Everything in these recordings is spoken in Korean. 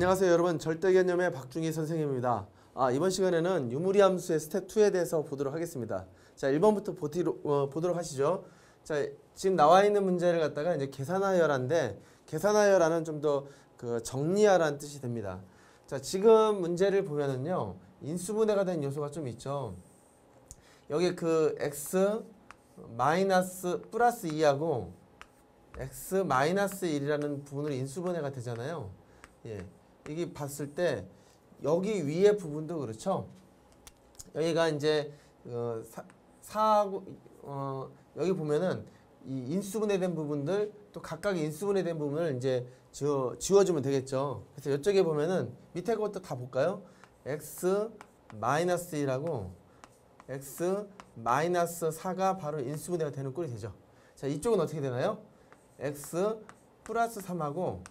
안녕하세요 여러분, 절대개념의 박중희 선생님입니다. 이번 시간에는 유무리함수의 스텝 2에 대해서 보도록 하겠습니다. 자, 1번부터 보도록 하시죠. 자, 지금 나와 있는 문제를 갖다가 이제 계산하여라인데, 계산하여라는 좀 더 정리하라는 뜻이 됩니다. 자, 지금 문제를 보면은요, 인수분해가 된 요소가 좀 있죠. 여기 x 마이너스 플러스 2하고 x 마이너스 1이라는 부분으로 인수분해가 되잖아요. 예, 이게 봤을 때 여기 위에 부분도 그렇죠. 여기가 이제 4하고 여기 보면은 이 인수분해된 부분들 또 각각 인수분해된 부분을 이제 지워주면 되겠죠. 그래서 이쪽에 보면은 밑에 것도 다 볼까요? x 마이너스 1하고 x 마이너스 4가 바로 인수분해가 되는 꼴이 되죠. 자, 이쪽은 어떻게 되나요? x 플러스 3하고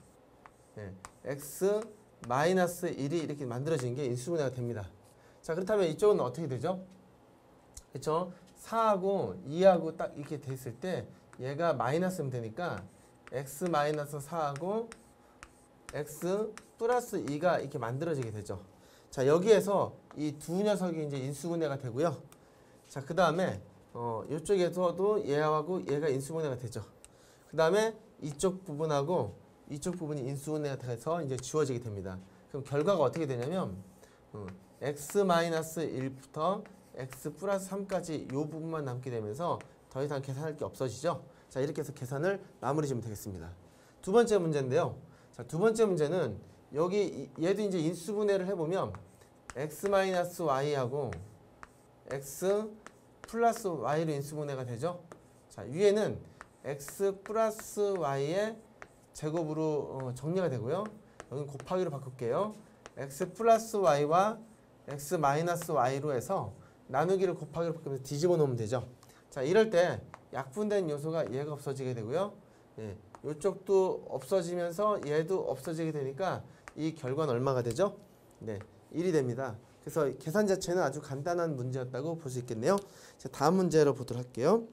x 마이너스 1이 이렇게 만들어진 게 인수분해가 됩니다. 자, 그렇다면 이쪽은 어떻게 되죠? 그렇죠? 4하고 2하고 딱 이렇게 됐을 때 얘가 마이너스면 되니까 x 마이너스 4하고 x 플러스 2가 이렇게 만들어지게 되죠. 자, 여기에서 이 두 녀석이 이제 인수분해가 되고요. 자, 그 다음에 이쪽에서도 얘하고 얘가 인수분해가 되죠. 그 다음에 이쪽 부분하고 이쪽 부분이 인수분해가 돼서 이제 지워지게 됩니다. 그럼 결과가 어떻게 되냐면 x-1부터 x 플러스 3까지 이 부분만 남게 되면서 더 이상 계산할 게 없어지죠. 자, 이렇게 해서 계산을 마무리 지으면 되겠습니다. 두 번째 문제인데요. 자, 두 번째 문제는 여기 얘도 이제 인수분해를 해보면 x-y하고 x 플러스 y로 인수분해가 되죠. 자, 위에는 x 플러스 y의 제곱으로 정리가 되고요. 여기는 곱하기로 바꿀게요. x 플러스 y와 x 마이너스 y로 해서 나누기를 곱하기로 바꾸면서 뒤집어 놓으면 되죠. 자, 이럴 때 약분된 요소가 얘가 없어지게 되고요. 예, 이쪽도 없어지면서 얘도 없어지게 되니까 이 결과는 얼마가 되죠? 네, 1이 됩니다. 그래서 계산 자체는 아주 간단한 문제였다고 볼 수 있겠네요. 자, 다음 문제로 보도록 할게요.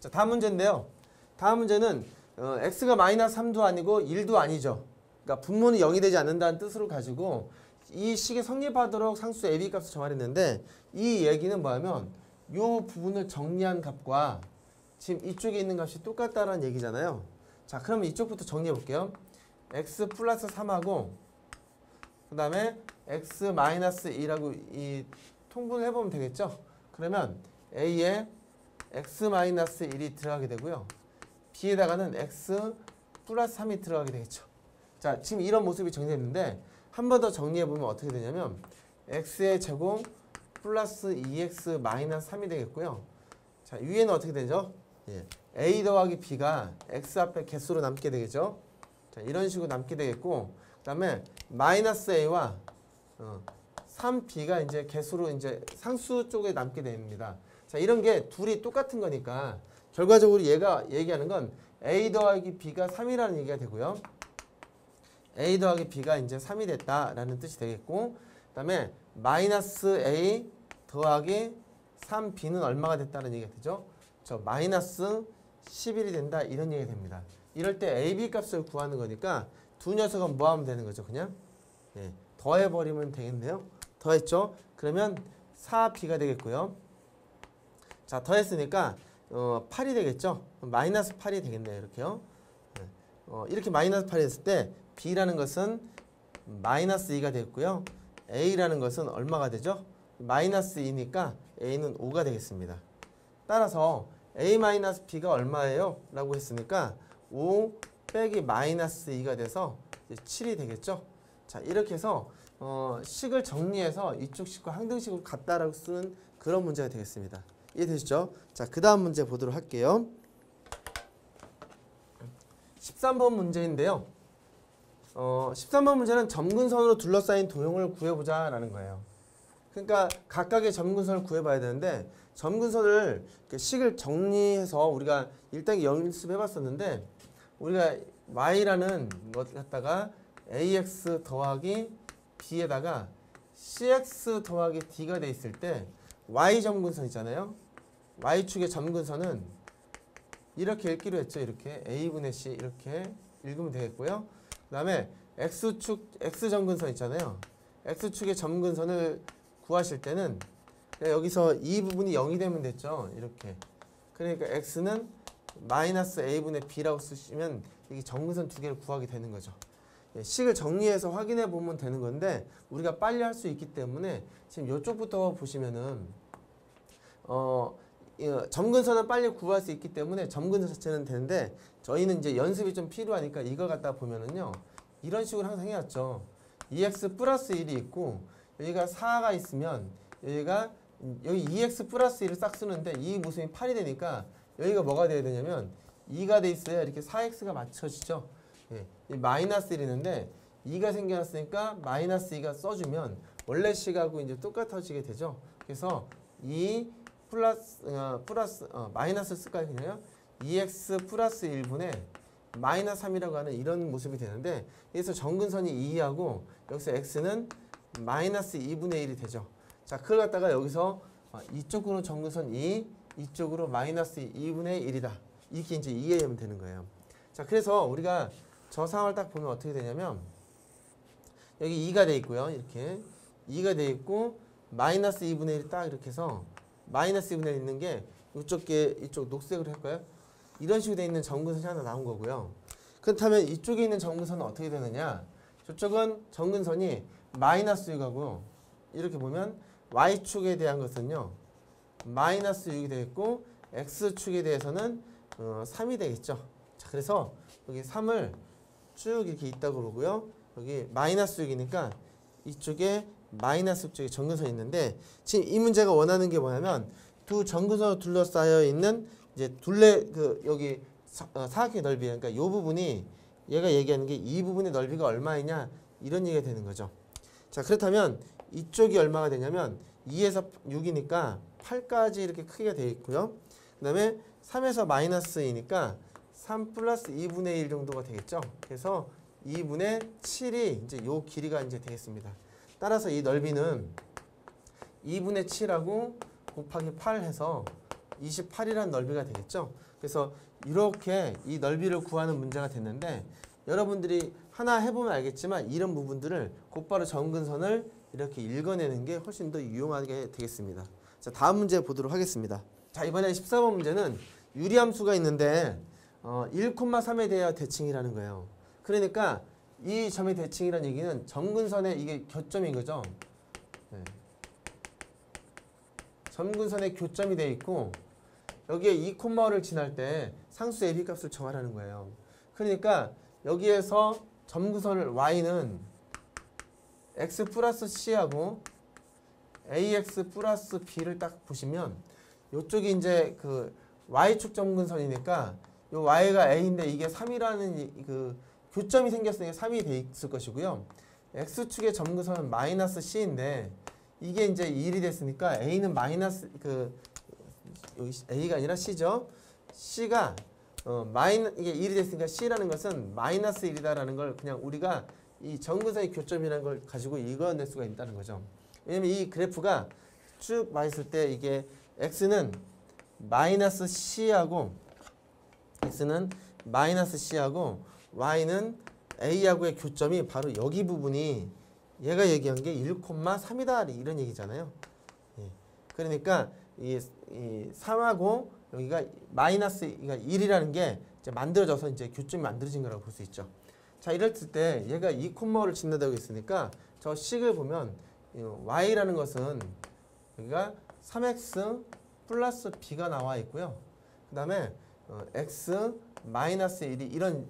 자, 다음 문제인데요. 다음 문제는 x가 마이너스 3도 아니고 1도 아니죠. 그러니까 분모는 0이 되지 않는다는 뜻으로 가지고 이 식이 성립하도록 상수 a, b 값을 정하랬는데, 이 얘기는 뭐냐면 이 부분을 정리한 값과 지금 이쪽에 있는 값이 똑같다는 얘기잖아요. 자, 그러면 이쪽부터 정리해 볼게요. x 플러스 3하고 그 다음에 x 마이너스 2라고 이 통분을 해보면 되겠죠. 그러면 a에 x 마이너스 1이 들어가게 되고요. b에다가는 x 플러스 3이 들어가게 되겠죠. 자, 지금 이런 모습이 정리됐는데 한 번 더 정리해보면 어떻게 되냐면 x의 제곱 플러스 2x 마이너스 3이 되겠고요. 자, 위에는 어떻게 되죠? 예, a 더하기 b가 x 앞에 개수로 남게 되겠죠. 자, 이런 식으로 남게 되겠고, 그 다음에 마이너스 a와 3b가 이제 개수로 이제 상수 쪽에 남게 됩니다. 자, 이런 게 둘이 똑같은 거니까 결과적으로 얘가 얘기하는 건 a 더하기 b가 3이라는 얘기가 되고요. a 더하기 b가 이제 3이 됐다라는 뜻이 되겠고, 그 다음에 마이너스 a 더하기 3b는 얼마가 됐다는 얘기가 되죠. 저 마이너스 11이 된다, 이런 얘기가 됩니다. 이럴 때 a, b 값을 구하는 거니까 두 녀석은 뭐 하면 되는 거죠? 그냥 더해버리면 되겠네요. 더했죠? 그러면 4b가 되겠고요. 자, 더했으니까 8이 되겠죠? 마이너스 8이 되겠네요. 이렇게요. 이렇게 마이너스 8이 됐을 때 b라는 것은 마이너스 2가 되겠고요. a라는 것은 얼마가 되죠? 마이너스 2니까 a는 5가 되겠습니다. 따라서 a 마이너스 b가 얼마예요? 라고 했으니까 5 빼기 마이너스 2가 돼서 이제 7이 되겠죠? 자, 이렇게 해서 식을 정리해서 이쪽 식과 항등식으로 같다라고 쓰는 그런 문제가 되겠습니다. 이해되시죠? 자, 그 다음 문제 보도록 할게요. 13번 문제인데요. 13번 문제는 점근선으로 둘러싸인 도형을 구해보자 라는 거예요. 그러니까 각각의 점근선을 구해봐야 되는데, 점근선을 식을 정리해서 우리가 1단계 연습해 봤었는데, 우리가 y라는 것 갖다가 ax 더하기 b에다가 cx 더하기 d가 돼 있을 때 y 점근선 있잖아요. y축의 점근선은 이렇게 읽기로 했죠. 이렇게 a분의 c 이렇게 읽으면 되겠고요. 다음에 x축 x 점근선 있잖아요. x축의 점근선을 구하실 때는 여기서 이 부분이 0이 되면 됐죠. 이렇게. 그러니까 x는 마이너스 a분의 b라고 쓰시면 이게 점근선 두 개를 구하게 되는 거죠. 식을 정리해서 확인해 보면 되는 건데 우리가 빨리 할 수 있기 때문에 지금 이쪽부터 보시면은 점근선은 빨리 구할 수 있기 때문에 점근선 자체는 되는데 저희는 이제 연습이 좀 필요하니까 이걸 갖다 보면은요 이런 식으로 항상 해왔죠. 2x 플러스 1이 있고 여기가 4가 있으면 여기가 여기 2x 플러스 1을 싹 쓰는데 이 모습이 8이 되니까 여기가 뭐가 돼야 되냐면 2가 돼 있어야 이렇게 4x가 맞춰지죠. 예, 마이너스 1이 있는데 2가 생겨났으니까 마이너스 2가 써주면 원래 식하고 이제 똑같아지게 되죠. 그래서 2 마이너스 쓸까요? 그냥요? 2x 플러스 1분의 마이너스 3이라고 하는 이런 모습이 되는데 여기서 점근선이 2하고 여기서 x는 마이너스 2분의 1이 되죠. 자, 그걸 갖다가 여기서 이쪽으로 점근선 2, 이쪽으로 마이너스 2분의 1이다. 이렇게 이제 이해하면 되는 거예요. 자, 그래서 우리가 저 상황을 딱 보면 어떻게 되냐면 여기 2가 돼 있고요. 이렇게 2가 돼 있고 마이너스 2분의 1이 딱 이렇게 해서 마이너스 2분의 1 있는 게 이쪽 녹색으로 할까요? 이런 식으로 돼 있는 점근선이 하나 나온 거고요. 그렇다면 이쪽에 있는 점근선은 어떻게 되느냐? 저쪽은 점근선이 마이너스 6하고 이렇게 보면 y축에 대한 것은요. 마이너스 6이 되겠고 x축에 대해서는 3이 되겠죠. 자, 그래서 여기 3을 쭉 이렇게 있다고 그러고요. 여기 마이너스 6이니까 이쪽에 마이너스 6 쪽에 점근선이 있는데 지금 이 문제가 원하는 게 뭐냐면 두 점근선으로 둘러싸여 있는 이제 둘레 여기 사각형의 넓이 그러니까 이 부분이 얘가 얘기하는 게 이 부분의 넓이가 얼마이냐 이런 얘기가 되는 거죠. 자, 그렇다면 이쪽이 얼마가 되냐면 2에서 6이니까 8까지 이렇게 크기가 되어 있고요. 그 다음에 3에서 마이너스 2니까 3 플러스 2분의 1 정도가 되겠죠. 그래서 2분의 7이 이제 요 길이가 이제 되겠습니다. 따라서 이 넓이는 2분의 7하고 곱하기 8 해서 28이라는 넓이가 되겠죠. 그래서 이렇게 이 넓이를 구하는 문제가 됐는데 여러분들이 하나 해보면 알겠지만 이런 부분들을 곧바로 점근선을 이렇게 읽어내는 게 훨씬 더 유용하게 되겠습니다. 자, 다음 문제 보도록 하겠습니다. 자, 이번에 14번 문제는 유리함수가 있는데 1,3에 대하여 대칭이라는 거예요. 그러니까 이 점의 대칭이라는 얘기는 점근선의 이게 교점인 거죠. 네. 점근선의 교점이 되어 있고 여기에 2,5를 지날 때 상수 AB 값을 정하라는 거예요. 그러니까 여기에서 점근선을 y는 x 플러스 c하고 ax 플러스 b를 딱 보시면 이쪽이 이제 그 y축 점근선이니까 요 y가 a인데 이게 3이라는 그 교점이 생겼으니까 3이 돼 있을 것이고요. x축의 점근선은 마이너스 c인데 이게 이제 1이 됐으니까 a는 마이너스 여기 a가 아니라 c죠. c가 이게 1이 됐으니까 c라는 것은 마이너스 1이다라는 걸 그냥 우리가 이 점근선의 교점이라는 걸 가지고 읽어낼 수가 있다는 거죠. 왜냐면 이 그래프가 쭉 봤을 때 이게 x는 마이너스 c하고 y는 a하고의 교점이 바로 여기 부분이 얘가 얘기한 게 1,3이다 이런 얘기잖아요. 예. 그러니까 이 3하고 여기가 마이너스 1이라는 게 이제 만들어져서 이제 교점이 만들어진 거라고 볼 수 있죠. 자, 이럴 때 얘가 2,5를 짓는다고 했으니까 저 식을 보면 y라는 것은 여기가 3x 플러스 b가 나와 있고요. 그 다음에 x 마이너스 1이 이런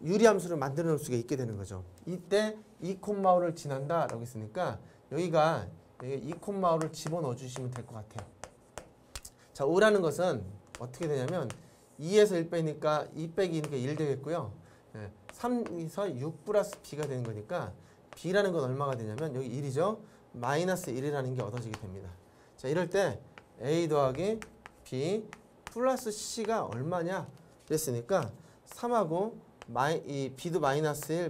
유리함수를 만들어 놓을 수가 있게 되는 거죠. 이때 2,5를 지난다 라고 했으니까 여기가 2,5를 집어넣어 주시면 될 것 같아요. 자, 5라는 것은 어떻게 되냐면 2에서 1 빼니까 2 빼기 2니까 1 되겠고요. 3에서 6 플러스 b가 되는 거니까 b라는 건 얼마가 되냐면 여기 1이죠. 마이너스 1이라는 게 얻어지게 됩니다. 자, 이럴 때 a 더하기 b 플러스 c가 얼마냐 그랬으니까 3하고 이 b도 마이너스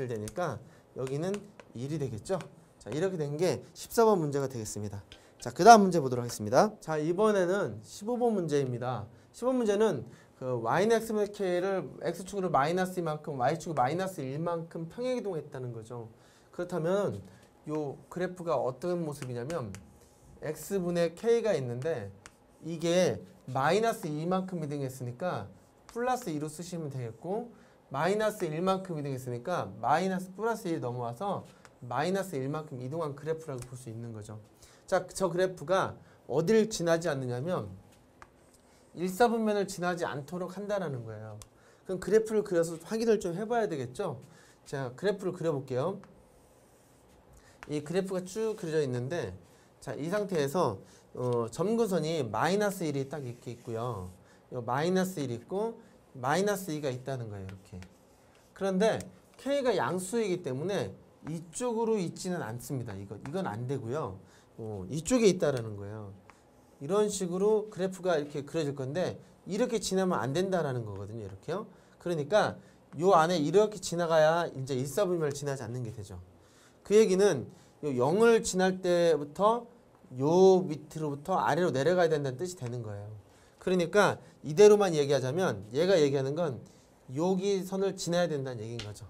1 되니까 여기는 1이 되겠죠. 자, 이렇게 된 게 14번 문제가 되겠습니다. 자, 그 다음 문제 보도록 하겠습니다. 자, 이번에는 15번 문제입니다. 15번 문제는 그 y는 x분의 k를 x축으로 마이너스 2만큼 y축으로 마이너스 1만큼 평행이동했다는 거죠. 그렇다면 요 그래프가 어떤 모습이냐면 x분의 k가 있는데 이게 마이너스 2만큼 이동했으니까 플러스 2로 쓰시면 되겠고 마이너스 1만큼 이동했으니까 마이너스 플러스 1이 넘어와서 마이너스 1만큼 이동한 그래프라고 볼 수 있는 거죠. 자, 저 그래프가 어딜 지나지 않느냐면 일사분면을 지나지 않도록 한다는 거예요. 그럼 그래프를 그려서 확인을 좀 해봐야 되겠죠. 자, 그래프를 그려볼게요. 이 그래프가 쭉 그려져 있는데 자, 이 상태에서 점근선이 마이너스 1이 딱 이렇게 있고요. 마이너스 1이 있고 마이너스 2가 있다는 거예요. 이렇게. 그런데 K가 양수이기 때문에 이쪽으로 있지는 않습니다. 이건 안 되고요. 이쪽에 있다라는 거예요. 이런 식으로 그래프가 이렇게 그려질 건데 이렇게 지나면 안 된다라는 거거든요. 이렇게요. 그러니까 요 안에 이렇게 지나가야 이제 일사분면을 지나지 않는 게 되죠. 그 얘기는 요 0을 지날 때부터 요 밑으로부터 아래로 내려가야 된다는 뜻이 되는 거예요. 그러니까 이대로만 얘기하자면 얘가 얘기하는 건 여기 선을 지나야 된다는 얘기인 거죠.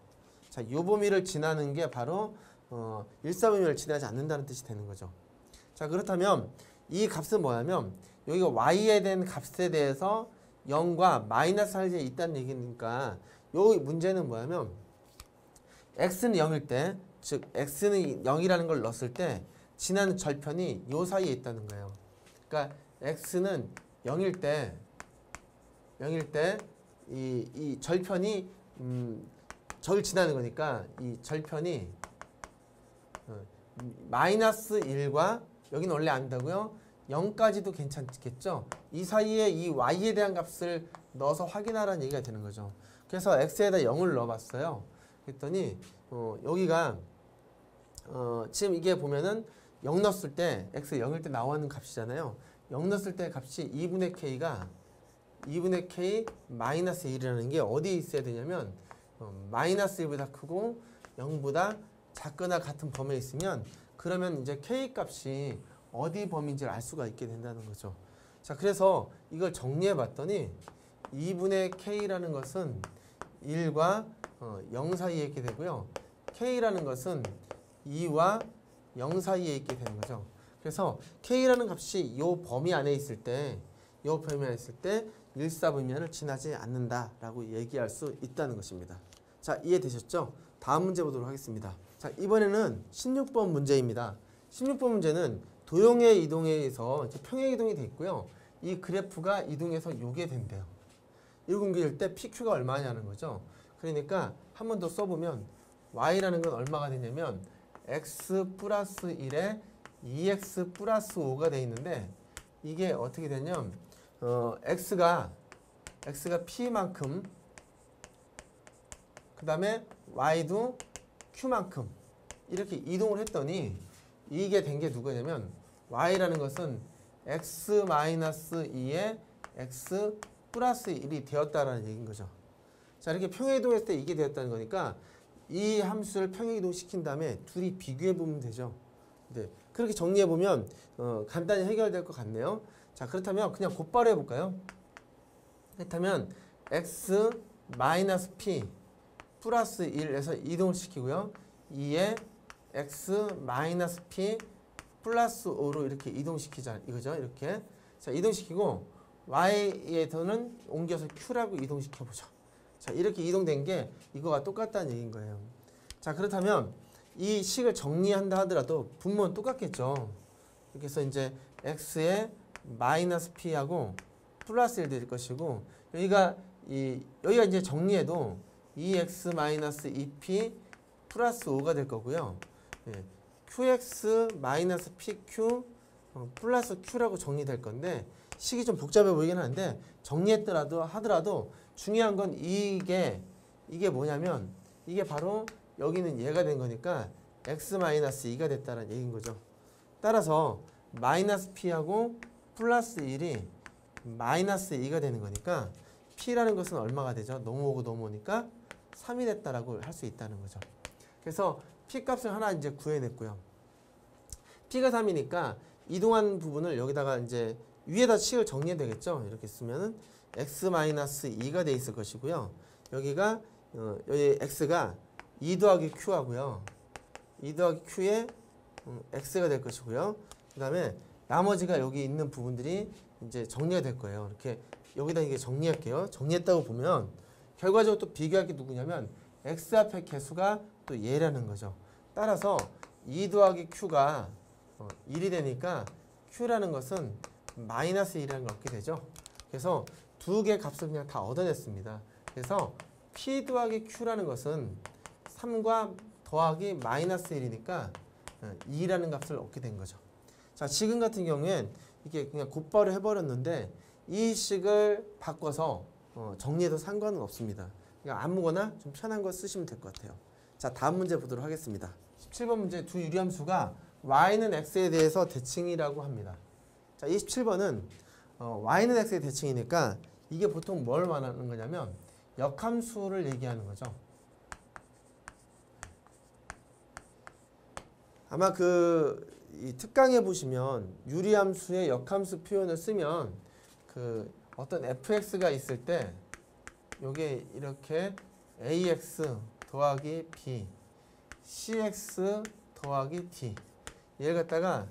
자, 요 범위를 지나는 게 바로 일사분면을 지나지 않는다는 뜻이 되는 거죠. 자, 그렇다면 이 값은 뭐냐면 여기가 y에 대한 값에 대해서 0과 마이너스 사이에 있다는 얘기니까 요 문제는 뭐냐면 x는 0일 때, 즉 x는 0이라는 걸 넣었을 때 지나는 절편이 요 사이에 있다는 거예요. 그러니까 x는 0일 때 이 절편이 저를 지나는 거니까 이 절편이 마이너스 1과 여기는 원래 안 되고요. 0까지도 괜찮겠죠. 이 사이에 이 y에 대한 값을 넣어서 확인하라는 얘기가 되는 거죠. 그래서 x에다 0을 넣어봤어요. 그랬더니 여기가 지금 이게 보면은 0 넣었을 때 x 0일 때 나오는 값이잖아요. 0 넣었을 때 값이 2분의 k가 2분의 k 마이너스 1이라는 게 어디에 있어야 되냐면 마이너스 1보다 크고 0보다 작거나 같은 범위에 있으면 그러면 이제 k 값이 어디 범위인지를 알 수가 있게 된다는 거죠. 자, 그래서 이걸 정리해 봤더니 2분의 k라는 것은 1과 0 사이에 있게 되고요. k라는 것은 2와 0 사이에 있게 되는 거죠. 그래서 k라는 값이 이 범위 안에 있을 때 일사분면을 지나지 않는다라고 얘기할 수 있다는 것입니다. 자, 이해되셨죠? 다음 문제 보도록 하겠습니다. 자, 이번에는 16번 문제입니다. 16번 문제는 도형의 이동에 의해서 평행 이동이 돼 있고요. 이 그래프가 이동해서 요게 된대요. 1분기일 때 PQ가 얼마냐는 거죠. 그러니까 한 번 더 써보면 y라는 건 얼마가 되냐면 x 플러스 1에 2x 플러스 5가 돼 있는데 이게 어떻게 되냐면 x가 p만큼 그 다음에 y도 q만큼 이렇게 이동을 했더니 이게 된 게 누구냐면 y라는 것은 x-2에 x 플러스 1이 되었다라는 얘기인 거죠. 자, 이렇게 평행이동했을 때 이게 되었다는 거니까 이 함수를 평행이동 시킨 다음에 둘이 비교해 보면 되죠. 네, 그렇게 정리해 보면 간단히 해결될 것 같네요. 자, 그렇다면 그냥 곧바로 해볼까요? 그렇다면 x 마이너스 p 플러스 1에서 이동을 시키고요. 2에 x 마이너스 p 플러스 5로 이렇게 이동시키자 이거죠. 이렇게. 자, 이동시키고 y에서는 옮겨서 q라고 이동시켜보죠. 자, 이렇게 이동된 게 이거와 똑같다는 얘기인 거예요. 자, 그렇다면 이 식을 정리한다 하더라도 분모는 똑같겠죠. 이렇게 해서 이제 x에 마이너스 p하고 플러스 1 될 것이고 여기가 이제 정리해도 2x 마이너스 2p 플러스 5가 될 거고요. 예, qx 마이너스 pq 플러스 q라고 정리될 건데 식이 좀 복잡해 보이긴 하는데 하더라도 중요한 건 이게 뭐냐면 이게 바로 여기는 얘가 된 거니까 x 마이너스 2가 됐다는 얘기인 거죠. 따라서 마이너스 p하고 플러스 1이 마이너스 2가 되는 거니까 p라는 것은 얼마가 되죠? 넘어오고 넘어오니까 3이 됐다라고 할 수 있다는 거죠. 그래서 p 값을 하나 이제 구해냈고요. p가 3이니까 이동한 부분을 여기다가 이제 위에다 식을 정리해야 되겠죠. 이렇게 쓰면은 x-2가 돼 있을 것이고요. 여기가 여기 x가 2 더하기 q 하고요. 2 더하기 q에 x가 될 것이고요. 그 다음에 나머지가 여기 있는 부분들이 이제 정리가 될 거예요. 이렇게 여기다 이게 정리할게요. 정리했다고 보면 결과적으로 또 비교할 게 누구냐면 x 앞에 개수가 또 얘라는 거죠. 따라서 2 더하기 q가 1이 되니까 q라는 것은 마이너스 1이라는 걸 얻게 되죠. 그래서 두 개의 값을 그냥 다 얻어냈습니다. 그래서 p 더하기 q라는 것은 3과 더하기 마이너스 1이니까 2라는 값을 얻게 된 거죠. 자, 지금 같은 경우엔 이게 그냥 곧바로 해버렸는데 이 식을 바꿔서 정리해도 상관은 없습니다. 그러니까 아무거나 좀 편한 거 쓰시면 될 것 같아요. 자, 다음 문제 보도록 하겠습니다. 17번 문제 두 유리함수가 y는 x에 대해서 대칭이라고 합니다. 자, 27번은 y는 x의 대칭이니까 이게 보통 뭘 말하는 거냐면 역함수를 얘기하는 거죠. 아마 이 특강에 보시면 유리함수의 역함수 표현을 쓰면 어떤 fx가 있을 때 요게 이렇게 ax 더하기 b cx 더하기 d 얘를 갖다가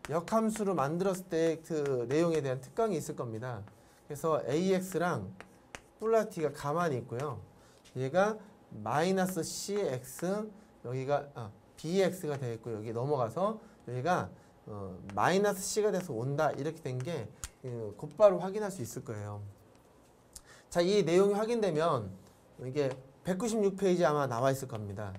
역함수로 만들었을 때 그 내용에 대한 특강이 있을 겁니다. 그래서 ax랑 플러스 t가 가만히 있고요. 얘가 마이너스 cx 여기가 bx가 되어 있고 여기 넘어가서 여기가 마이너스 c가 돼서 온다 이렇게 된 게 곧바로 확인할 수 있을 거예요. 자, 이 내용이 확인되면 이게 196페이지 아마 나와 있을 겁니다.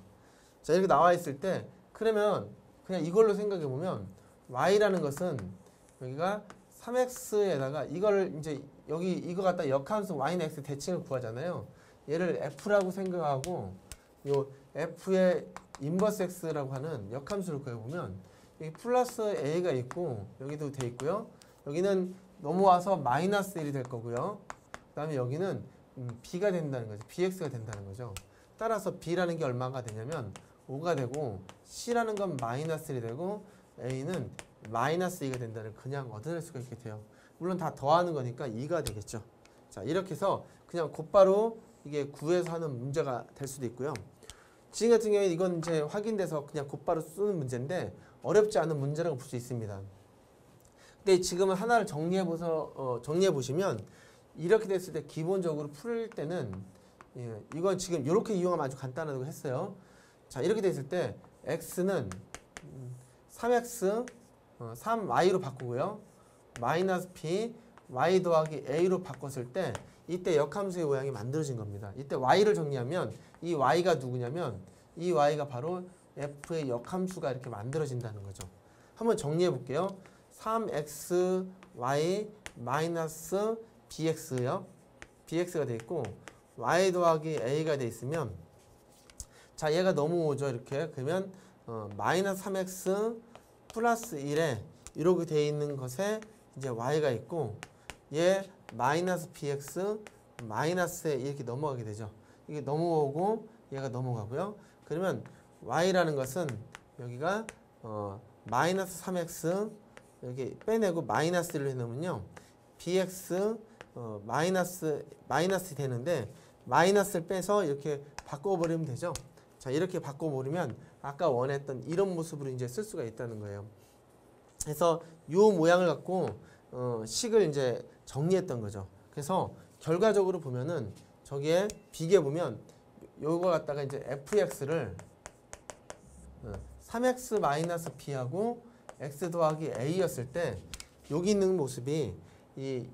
자, 이렇게 나와 있을 때 그러면 그냥 이걸로 생각해 보면 y라는 것은 여기가 3x에다가 이거를 이제 여기 이거 갖다 역함수 y는 x 대칭을 구하잖아요. 얘를 f라고 생각하고 요 f의 인버스 x라고 하는 역함수를 구해보면 여기 플러스 a가 있고 여기도 돼 있고요. 여기는 넘어와서 마이너스 1이 될 거고요. 그 다음에 여기는 b가 된다는 거죠. bx가 된다는 거죠. 따라서 b라는 게 얼마가 되냐면 5가 되고 c라는 건 마이너스 1이 되고 a는 마이너스 2가 된다는 그냥 얻어낼 수가 있게 돼요. 물론 다 더하는 거니까 2가 되겠죠. 자, 이렇게 해서 그냥 곧바로 이게 구해서 하는 문제가 될 수도 있고요. 지금 같은 경우에 이건 이제 확인돼서 그냥 곧바로 쓰는 문제인데 어렵지 않은 문제라고 볼 수 있습니다. 근데 지금은 하나를 정리해 보시면 이렇게 됐을 때 기본적으로 풀 때는 이건 지금 이렇게 이용하면 아주 간단하다고 했어요. 자, 이렇게 됐을 때 x는 3x 3y로 바꾸고요. 마이너스 p y 더하기 a로 바꿨을 때 이때 역함수의 모양이 만들어진 겁니다. 이때 y를 정리하면 이 y가 누구냐면 이 y가 바로 f의 역함수가 이렇게 만들어진다는 거죠. 한번 정리해 볼게요. 3xy 마이너스 bx요. bx가 돼 있고 y 더하기 a가 돼 있으면 자, 얘가 넘어오죠. 이렇게 그러면 마이너스 3x 플러스 1에 이렇게 돼 있는 것에 이제 y가 있고 얘 마이너스 bx 마이너스에 이렇게 넘어가게 되죠. 이게 넘어오고 얘가 넘어가고요. 그러면 y라는 것은 여기가 마이너스 3x 여기 빼내고 마이너스 1을 해놓으면요. bx 마이너스 되는데 마이너스를 빼서 이렇게 바꿔버리면 되죠. 자, 이렇게 바꿔버리면 아까 원했던 이런 모습으로 이제 쓸 수가 있다는 거예요. 그래서 이 모양을 갖고 식을 이제 정리했던 거죠. 그래서 결과적으로 보면은 저기에 비교해 보면 요거 갖다가 이제 fx를 3x 마이너스 p하고 x 더하기 a였을 때 여기 있는 모습이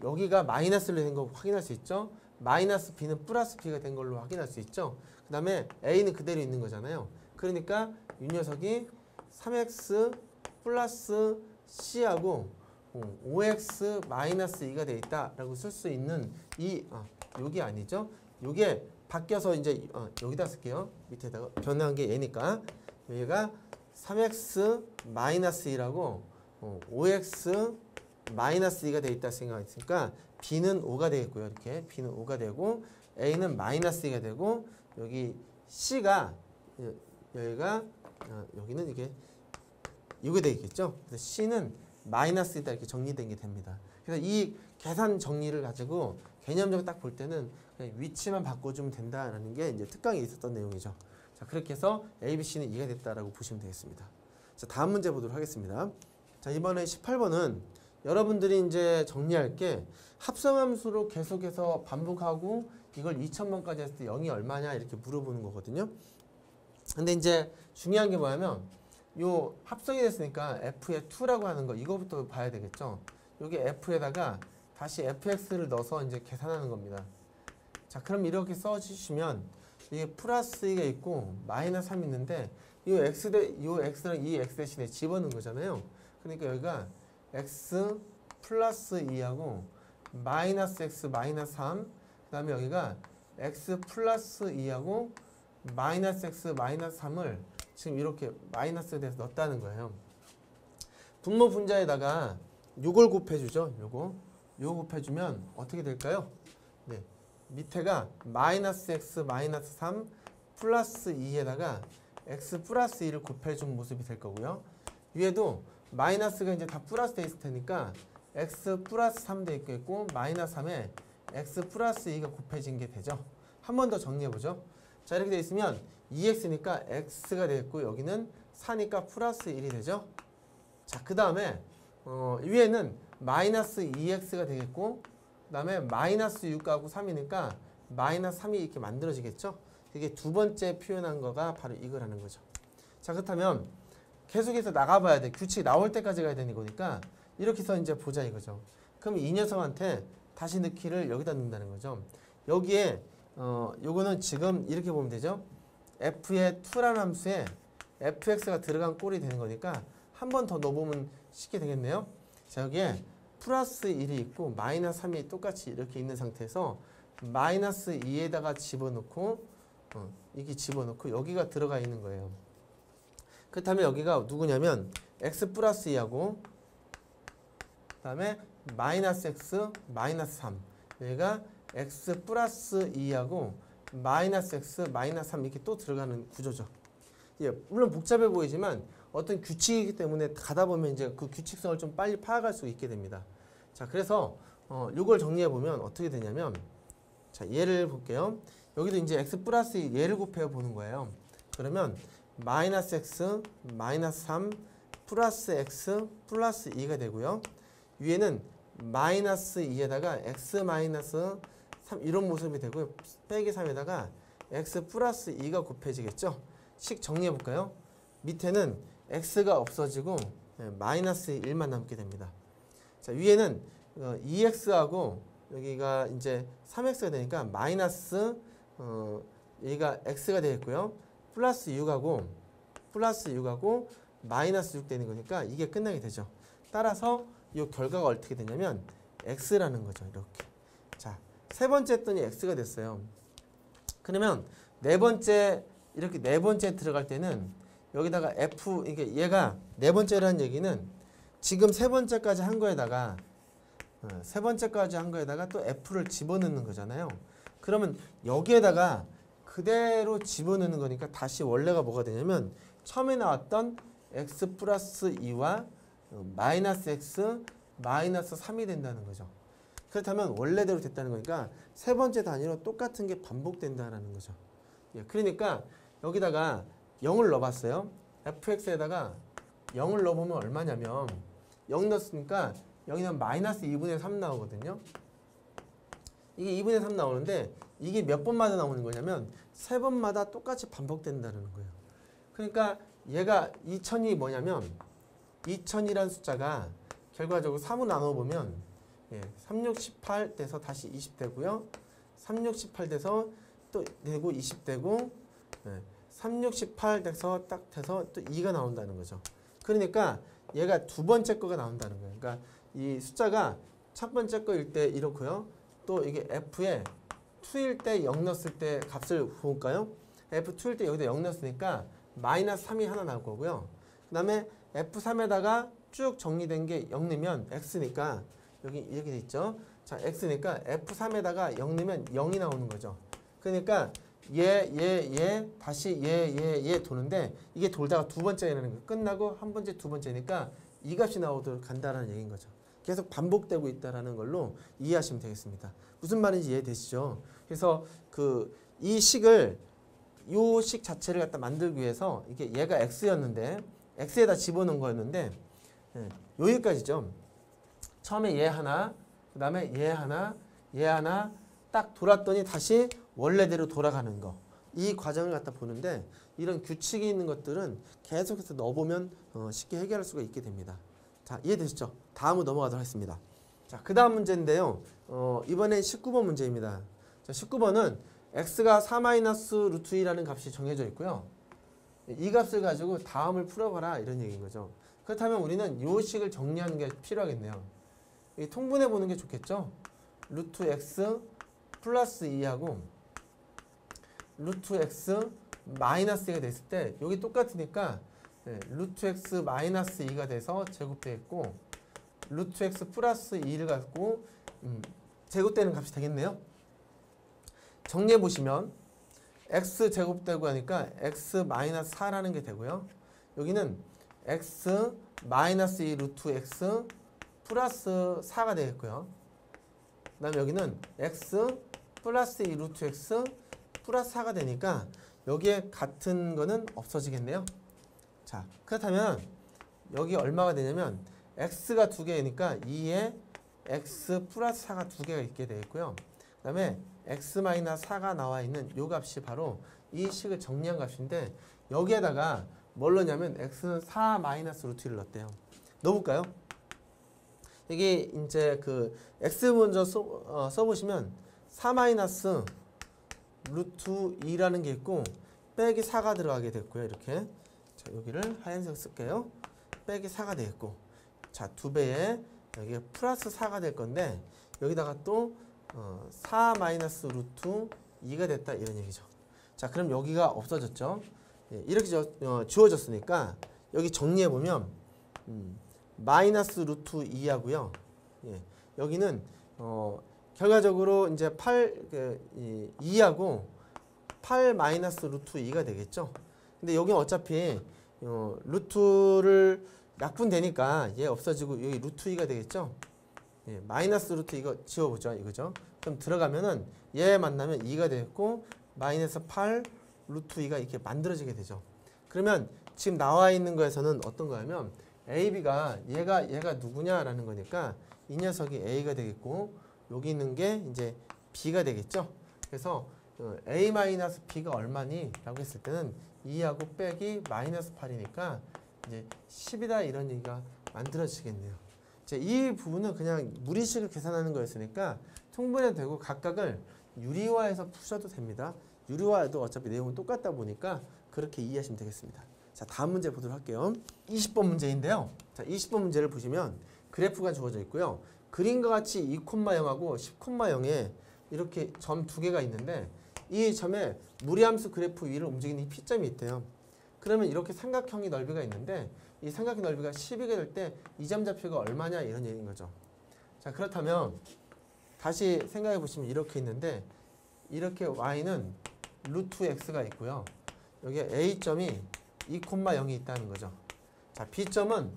여기가 마이너스로 된 거 확인할 수 있죠. 마이너스 b는 플러스 b가 된 걸로 확인할 수 있죠. 그 다음에 a는 그대로 있는 거잖아요. 그러니까 이 녀석이 3x 플러스 c하고 5x 마이너스 2가 돼 있다라고 쓸 수 있는 요게 아니죠. 요게 바뀌어서 이제 여기다 쓸게요. 밑에다가 변한 게 얘니까 여기가 3x 마이너스 2라고 5x 마이너스 2가 돼 있다 생각했으니까 b는 5가 되겠고요. 이렇게 b는 5가 되고 a는 마이너스 2가 되고 여기 c가 여기가 여기는 이게 되겠죠. 그래서 c는 마이너스 2다 이렇게 정리된 게 됩니다. 그래서 이 계산 정리를 가지고 개념적으로 딱 볼 때는 그냥 위치만 바꿔주면 된다라는 게 이제 특강에 있었던 내용이죠. 자, 그렇게 해서 A, B, C는 이해가 됐다라고 보시면 되겠습니다. 자, 다음 문제 보도록 하겠습니다. 자, 이번에 18번은 여러분들이 이제 정리할 게 합성함수로 계속해서 반복하고 이걸 2000번까지 했을 때 0이 얼마냐 이렇게 물어보는 거거든요. 근데 이제 중요한 게 뭐냐면 요 합성이 됐으니까 f의 2라고 하는 거 이거부터 봐야 되겠죠. 요게 f에다가 다시 fx를 넣어서 이제 계산하는 겁니다. 자, 그럼 이렇게 써주시면 이게 플러스 2가 있고 마이너스 3이 있는데 요 x랑 이 x 대신에 집어넣은 거잖아요. 그러니까 여기가 x 플러스 2하고 마이너스 x 마이너스 3, 그 다음에 여기가 x 플러스 2하고 마이너스 x 마이너스 3을 지금 이렇게 마이너스에 대해서 넣었다는 거예요. 분모 분자에다가 요걸 곱해주죠. 요거 곱해주면 어떻게 될까요? 네, 밑에가 마이너스 x 마이너스 3 플러스 2에다가 x 플러스 2를 곱해준 모습이 될 거고요. 위에도 마이너스가 이제 다 플러스 돼 있을 테니까 x 플러스 3 돼 있겠고 마이너스 3에 x 플러스 2가 곱해진 게 되죠. 한 번 더 정리해보죠. 자, 이렇게 돼 있으면 2x니까 x가 되겠고 여기는 4니까 플러스 1이 되죠. 자, 그 다음에 위에는 마이너스 2x가 되겠고 그 다음에 마이너스 6하고 3이니까 마이너스 3이 이렇게 만들어지겠죠. 이게 두 번째 표현한 거가 바로 이거라는 거죠. 자, 그렇다면 계속해서 나가봐야 돼. 규칙이 나올 때까지 가야 되는 거니까 이렇게 해서 이제 보자 이거죠. 그럼 이 녀석한테 다시 넣기를 여기다 넣는다는 거죠. 여기에 요거는 지금 이렇게 보면 되죠. f의 2라는 함수에 fx가 들어간 꼴이 되는 거니까 한 번 더 넣어보면 쉽게 되겠네요. 자, 여기에 플러스 1이 있고 마이너스 3이 똑같이 이렇게 있는 상태에서 마이너스 2에다가 집어넣고 이게 집어넣고 여기가 들어가 있는 거예요. 그렇다면 여기가 누구냐면 x 플러스 2하고 그 다음에 마이너스 x 마이너스 3 여기가 x 플러스 2하고 마이너스 x 마이너스 3 이렇게 또 들어가는 구조죠. 예, 물론 복잡해 보이지만 어떤 규칙이기 때문에 가다 보면 이제 그 규칙성을 좀 빨리 파악할 수 있게 됩니다. 자, 그래서 이걸 정리해 보면 어떻게 되냐면 자, 얘를 볼게요. 여기도 이제 x 플러스 2 얘를 곱해 보는 거예요. 그러면 마이너스 x 마이너스 3 플러스 x 플러스 2가 되고요. 위에는 마이너스 2에다가 x 마이너스 3 이런 모습이 되고요. 빼기 3에다가 x 플러스 2가 곱해지겠죠. 식 정리해 볼까요? 밑에는 x가 없어지고 마이너스 1만 남게 됩니다. 자, 위에는 2x하고 여기가 이제 3x가 되니까 마이너스 여기가 x가 되겠고요. 플러스 6하고 마이너스 6 되는 거니까 이게 끝나게 되죠. 따라서 이 결과가 어떻게 되냐면 x라는 거죠. 이렇게. 자, 세 번째 했더니 x가 됐어요. 그러면 네 번째 이렇게 네 번째 들어갈 때는 여기다가 f 이게 얘가 네 번째라는 얘기는 지금 세 번째까지 한 거에다가 또 f를 집어넣는 거잖아요. 그러면 여기에다가 그대로 집어넣는 거니까 다시 원래가 뭐가 되냐면 처음에 나왔던 x 플러스 2와 마이너스 x 마이너스 3이 된다는 거죠. 그렇다면 원래대로 됐다는 거니까 세 번째 단위로 똑같은 게 반복된다는 거죠. 예, 그러니까 여기다가 0을 넣어봤어요. fx에다가 0을 넣어보면 얼마냐면 0 넣었으니까 여기는 마이너스 2분의 3 나오거든요. 이게 2분의 3 나오는데 이게 몇 번마다 나오는 거냐면 세 번마다 똑같이 반복된다는 거예요. 그러니까 얘가 2000이 뭐냐면 2000이라는 숫자가 결과적으로 3으로 나눠보면 3, 6, 18 돼서 다시 20 되고요. 3, 6, 18 돼서 또 되고 20 되고 3, 6, 18 돼서 딱 돼서 또 2가 나온다는 거죠. 그러니까 얘가 두 번째 거가 나온다는 거예요. 그러니까 이 숫자가 첫 번째 거일 때 이렇고요. 또 이게 f에 2일 때 0 넣었을 때 값을 볼까요? f2일 때 여기다 0 넣었으니까 마이너스 3이 하나 나올 거고요. 그 다음에 f3에다가 쭉 정리된 게 0 넣으면 x니까 여기 이렇게 돼 있죠. 자, x니까 f3에다가 0 넣으면 0이 나오는 거죠. 그러니까 다시 얘 도는데 이게 돌다가 두 번째라는 거 끝나고 한 번째 두 번째니까 이 값이 나오도록 간다라는 얘기인 거죠. 계속 반복되고 있다라는 걸로 이해하시면 되겠습니다. 무슨 말인지 이해되시죠? 그래서 이 식을 요 식 자체를 갖다 만들기 위해서 이게 얘가 x였는데 x에다 집어넣은 거였는데 여기까지죠. 처음에 얘 하나, 그 다음에 얘 하나 딱 돌았더니 다시 원래대로 돌아가는 거. 이 과정을 갖다 보는데 이런 규칙이 있는 것들은 계속해서 넣어보면 쉽게 해결할 수가 있게 됩니다. 자, 이해되시죠? 다음으로 넘어가도록 하겠습니다. 자, 그 다음 문제인데요. 이번엔 19번 문제입니다. 자, 19번은 x가 4-루트2라는 값이 정해져 있고요. 이 값을 가지고 다음을 풀어봐라 이런 얘기인 거죠. 그렇다면 우리는 이 식을 정리하는 게 필요하겠네요. 이 통분해 보는 게 좋겠죠. 루트 x 플러스 2하고 루트 x 마이너스 2가 됐을 때 여기 똑같으니까 루트 x 마이너스 2가 돼서 제곱되겠고 루트 x 플러스 2를 갖고 제곱되는 값이 되겠네요. 정리해 보시면 x 제곱되고 하니까 x 마이너스 4라는 게 되고요. 여기는 x 마이너스 2 루트 x 플러스 4가 되겠고요. 그 다음에 여기는 x 플러스 2 루트 x 플러스 4가 되니까 여기에 같은 거는 없어지겠네요. 자, 그렇다면 여기 얼마가 되냐면 x가 2개니까 2에 x 플러스 4가 2개가 있게 되겠고요. 그 다음에 x 마이너스 4가 나와 있는 이 값이 바로 이 식을 정리한 값인데 여기에다가 뭘 넣냐면 x는 4 마이너스 루트 1을 넣었대요. 넣어볼까요? 여기 이제 x 먼저 써보시면 4 마이너스 루트 2라는 게 있고 빼기 4가 들어가게 됐고요. 이렇게 자, 여기를 하얀색 쓸게요. 빼기 4가 되겠고 자, 2배에 여기 플러스 4가 될 건데 여기다가 또 4 마이너스 루트 2가 됐다 이런 얘기죠. 자, 그럼 여기가 없어졌죠. 이렇게 주어졌으니까 여기 정리해보면 마이너스 루트 2하고요. 여기는 결과적으로 이제 2하고 8 마이너스 루트 2가 되겠죠. 근데 여기는 어차피 루트를 약분되니까 얘 없어지고 여기 루트 2가 되겠죠. 마이너스 루트 이거 지워보죠. 이거죠. 그럼 들어가면은 얘 만나면 2가 되겠고 마이너스 8 루트 2가 이렇게 만들어지게 되죠. 그러면 지금 나와 있는 거에서는 어떤 거냐면 A, B가 얘가 누구냐라는 거니까 이 녀석이 A가 되겠고 여기 있는 게 이제 B가 되겠죠. 그래서 A 마이너스 B가 얼마니? 라고 했을 때는 2하고 빼기 마이너스 8이니까 이제 10이다 이런 얘기가 만들어지겠네요. 이 부분은 그냥 무리식을 계산하는 거였으니까 통분해도 되고 각각을 유리화해서 푸셔도 됩니다. 유리화해도 어차피 내용은 똑같다 보니까 그렇게 이해하시면 되겠습니다. 자, 다음 문제 보도록 할게요. 20번 문제인데요. 자, 20번 문제를 보시면 그래프가 주어져 있고요. 그림과 같이 2,0하고 10,0에 이렇게 점 2개가 있는데 이 점에 무리함수 그래프 위를 움직이는 이 P점이 있대요. 그러면 이렇게 삼각형의 넓이가 있는데 이 삼각형 넓이가 12가 될 때 이 점 좌표가 얼마냐 이런 얘기인 거죠. 자, 그렇다면 다시 생각해 보시면 이렇게 있는데 이렇게 y는 루트 x가 있고요. 여기에 a점이 2,0이 있다는 거죠. 자, b점은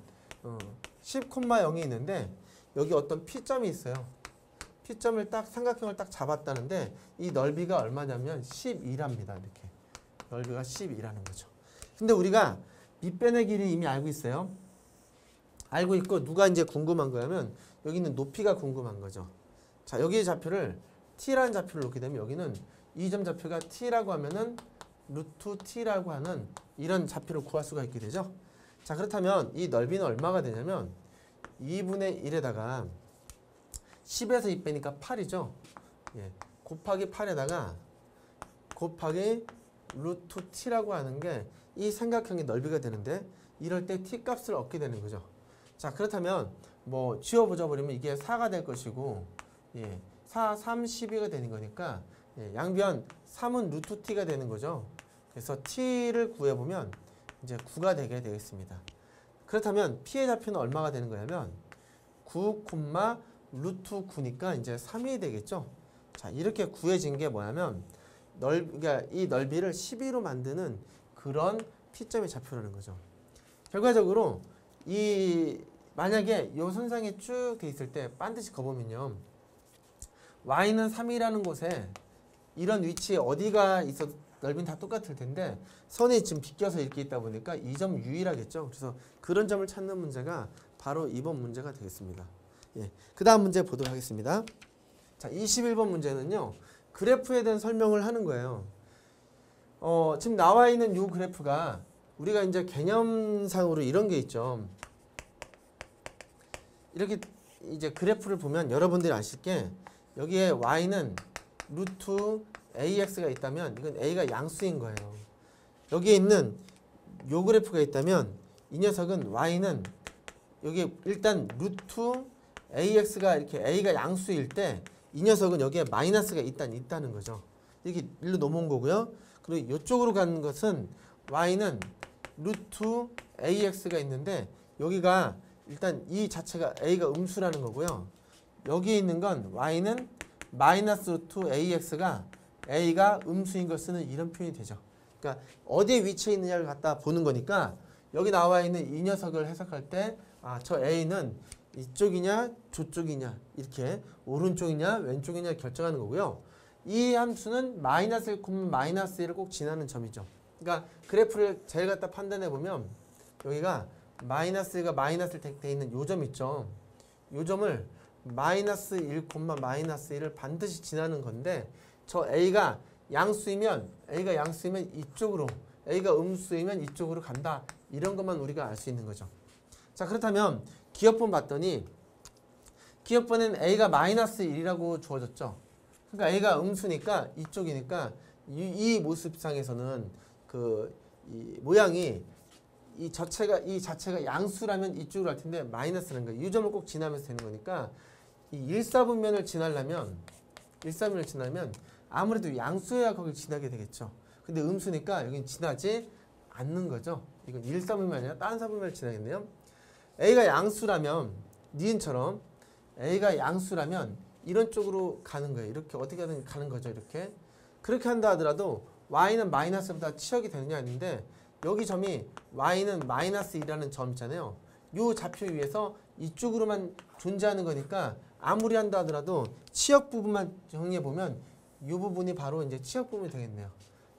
10,0이 있는데 여기 어떤 p점이 있어요. p점을 딱 삼각형을 딱 잡았다는데 이 넓이가 얼마냐면 12랍니다. 이렇게 넓이가 12라는 거죠. 근데 우리가 밑변의 길이 이미 알고 있어요. 알고 있고 누가 이제 궁금한 거냐면 여기 있는 높이가 궁금한 거죠. 자, 여기의 좌표를 t라는 좌표를 놓게 되면 여기는 이 점 좌표가 t라고 하면은 루트 t라고 하는 이런 좌표를 구할 수가 있게 되죠. 자, 그렇다면 이 넓이는 얼마가 되냐면 2분의 1에다가 10에서 2 빼니까 8이죠. 곱하기 8에다가 곱하기 루트 t라고 하는 게 이 삼각형의 넓이가 되는데 이럴 때 t 값을 얻게 되는 거죠. 자, 그렇다면 뭐 지워보자 버리면 이게 4가 될 것이고 4, 3, 12가 되는 거니까 양변 3은 루트 t가 되는 거죠. 그래서 t를 구해보면 이제 9가 되게 되겠습니다. 그렇다면 p의 좌표는 얼마가 되는 거냐면 9, 루트 9니까 이제 3이 되겠죠. 자, 이렇게 구해진 게 뭐냐면 그러니까 이 넓이를 12로 만드는 그런 p점의 좌표라는 거죠. 결과적으로 이 만약에 요 선상에 쭉 돼 있을 때 반드시 거보면요. y는 3이라는 곳에 이런 위치에 어디가 있어도 넓이는 다 똑같을 텐데 선이 지금 비껴서 이렇게 있다 보니까 이 점 유일하겠죠. 그래서 그런 점을 찾는 문제가 바로 이번 문제가 되겠습니다. 예, 그 다음 문제 보도록 하겠습니다. 자, 21번 문제는요. 그래프에 대한 설명을 하는 거예요. 지금 나와 있는 이 그래프가 우리가 이제 개념상으로 이런 게 있죠. 이렇게 이제 그래프를 보면 여러분들이 아실 게 여기에 y는 루트 ax가 있다면 이건 a가 양수인 거예요. 여기에 있는 요 그래프가 있다면 이 녀석은 y는 여기 일단 루트 ax가 이렇게 a가 양수일 때 이 녀석은 여기에 마이너스가 있다는 거죠. 이렇게 일로 넘어온 거고요. 그리고 이쪽으로 가는 것은 y는 루트 ax가 있는데 여기가 일단 이 자체가 a가 음수라는 거고요. 여기에 있는 건 y는 마이너스 루트 ax가 a가 음수인 걸 쓰는 이런 표현이 되죠. 그러니까 어디에 위치해 있느냐를 갖다 보는 거니까 여기 나와 있는 이 녀석을 해석할 때 저 a는 이쪽이냐 저쪽이냐 이렇게 오른쪽이냐 왼쪽이냐 결정하는 거고요. 이 함수는 마이너스 1, 마이너스 1을 꼭 지나는 점이죠. 그러니까 그래프를 제일 갖다 판단해 보면 여기가 마이너스 1과 마이너스 1 돼 있는 요 점 있죠. 요 점을 마이너스 1, 마이너스 1을 반드시 지나는 건데 저 a가 양수이면 이쪽으로 a가 음수이면 이쪽으로 간다. 이런 것만 우리가 알 수 있는 거죠. 자, 그렇다면 기억본 봤더니 기억본에는 a가 마이너스 1이라고 주어졌죠. 그러니까 a가 음수니까 이쪽이니까 이 모습상에서는 이 모양이 이 자체가 양수라면 이쪽으로 할 텐데 마이너스라는 거예요. 이 점을 꼭 지나면서 되는 거니까 이 1사분면을 지나려면 아무래도 양수여야 거길 지나게 되겠죠. 근데 음수니까 여긴 지나지 않는 거죠. 이건 1사분면이 아니라 다른 사분면을 지나겠네요. a가 양수라면 니은처럼 a가 양수라면 이런 쪽으로 가는 거예요. 이렇게 어떻게든 가는 거죠. 이렇게. 그렇게 한다 하더라도 y는 마이너스보다 치역이 되느냐 아닌데 여기 점이 y는 마이너스 2라는 점 있잖아요. 이 좌표 위에서 이쪽으로만 존재하는 거니까 아무리 한다 하더라도 치역 부분만 정리해 보면 이 부분이 바로 이제 치역 부분이 되겠네요.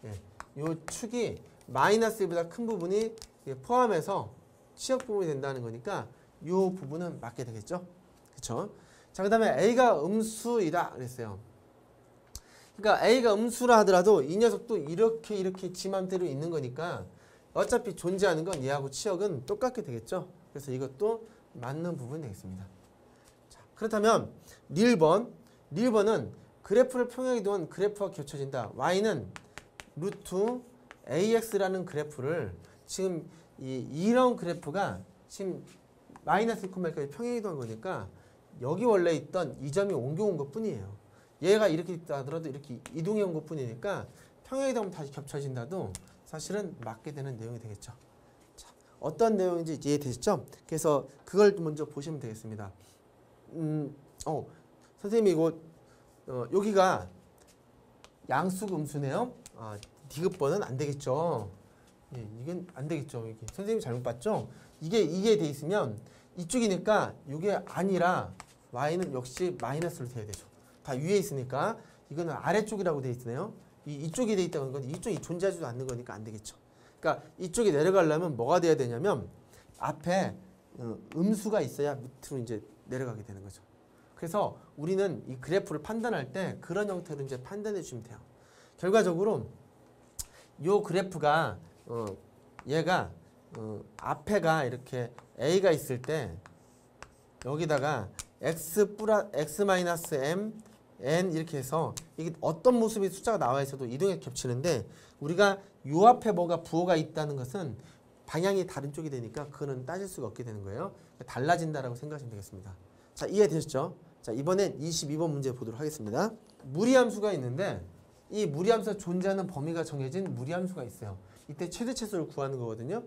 예. 이 축이 마이너스 1보다 큰 부분이 포함해서 치역 부분이 된다는 거니까 이 부분은 맞게 되겠죠. 그렇죠? 자, 그다음에 a가 음수이다 그랬어요. 그러니까 a가 음수라 하더라도 이 녀석도 이렇게 지 맘대로 있는 거니까 어차피 존재하는 건 얘하고 치역은 똑같게 되겠죠. 그래서 이것도 맞는 부분이 되겠습니다. 자, 그렇다면 릴번은 그래프를 평행하게 둔 그래프와 겹쳐진다. y는 루트 ax라는 그래프를 지금 이런 그래프가 지금 마이너스 1,1까지 평행이 둔 거니까 여기 원래 있던 이 점이 옮겨온 것 뿐이에요. 얘가 이렇게 있다 하더라도 이렇게 이동해 온 것 뿐이니까 평행이 되면 다시 겹쳐진다도 사실은 맞게 되는 내용이 되겠죠. 자, 어떤 내용인지 이해되시죠? 그래서 그걸 먼저 보시면 되겠습니다. 선생님이 이거 여기가 양수가 음수네요. 디귿번은 안 되겠죠. 예, 이건 안 되겠죠. 이게 선생님이 잘못 봤죠? 이게 돼 있으면 이쪽이니까 이게 아니라 y는 역시 마이너스로 돼야 되죠. 다 위에 있으니까 이거는 아래쪽이라고 돼 있네요. 이쪽이 돼 있다는 건 이쪽이 존재하지도 않는 거니까 안 되겠죠. 그러니까 이쪽에 내려가려면 뭐가 돼야 되냐면 앞에 음수가 있어야 밑으로 이제 내려가게 되는 거죠. 그래서 우리는 이 그래프를 판단할 때 그런 형태로 이제 판단해 주시면 돼요. 결과적으로 요 그래프가 얘가 앞에가 이렇게 a가 있을 때 여기다가 x-m n 이렇게 해서 이게 어떤 모습의 숫자가 나와 있어도 이동에 겹치는데 우리가 요 앞에 뭐가 부호가 있다는 것은 방향이 다른 쪽이 되니까 그거는 따질 수가 없게 되는 거예요. 달라진다라고 생각하시면 되겠습니다. 자, 이해되셨죠? 자, 이번엔 22번 문제 보도록 하겠습니다. 무리함수가 있는데 이 무리함수가 존재하는 범위가 정해진 무리함수가 있어요. 이때 최대치수를 구하는 거거든요.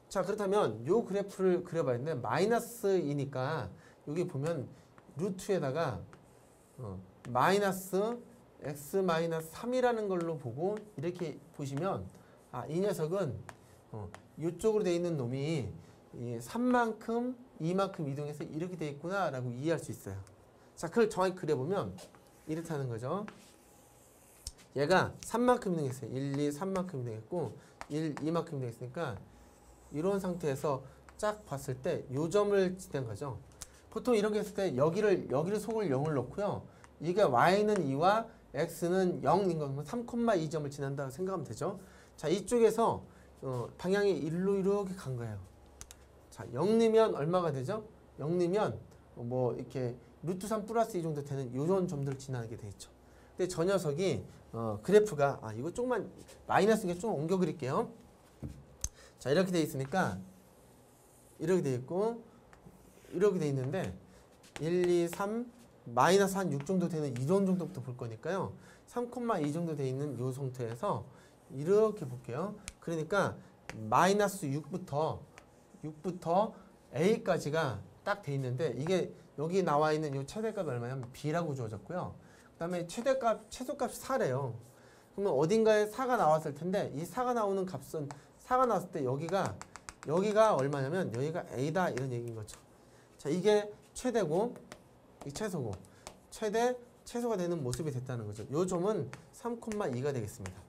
자, 그렇다면 요 그래프를 그려봐야 되는데 마이너스이니까 여기 보면 루트에다가 마이너스 x-3이라는 걸로 보고 이렇게 보시면 이 녀석은 이쪽으로 돼 있는 놈이 3만큼 이만큼 이동해서 이렇게 돼 있구나 라고 이해할 수 있어요. 자, 그걸 정확히 그려보면 이렇다는 거죠. 얘가 3만큼 이동했어요. 1, 2, 3만큼 이동했고 1, 2만큼 이동했으니까 이런 상태에서 쫙 봤을 때 요 점을 지낸 거죠. 보통 이렇게 했을 때 여기를 속을 0을 놓고요. 이게 y는 2와 x는 0인 거면 3,2점을 지난다고 생각하면 되죠. 자, 이쪽에서 방향이 1로 이렇게 간 거예요. 자, 0이면 얼마가 되죠? 0이면 뭐 이렇게 루트 3 플러스 2 정도 되는 이런 점들을 지나게 돼 있죠. 근데 저 녀석이 그래프가 이거 조금만 마이너스게 좀 옮겨 그릴게요. 자, 이렇게 돼 있으니까 이렇게 돼 있고 이렇게 돼 있는데 1, 2, 3 마이너스 한 6 정도 되는 이런 정도부터 볼 거니까요. 3,2 정도 돼 있는 요 상태에서 이렇게 볼게요. 그러니까 마이너스 6부터 a까지가 딱 돼 있는데 이게 여기 나와 있는 요 최대값이 얼마냐면 b라고 주어졌고요. 그 다음에 최소값이 4래요. 그러면 어딘가에 4가 나왔을 텐데 이 4가 나오는 값은 4가 나왔을 때 여기가 얼마냐면 여기가 a다 이런 얘기인 거죠. 자, 이게 최대고 이 최소고 최소가 되는 모습이 됐다는 거죠. 요 점은 3,2가 되겠습니다.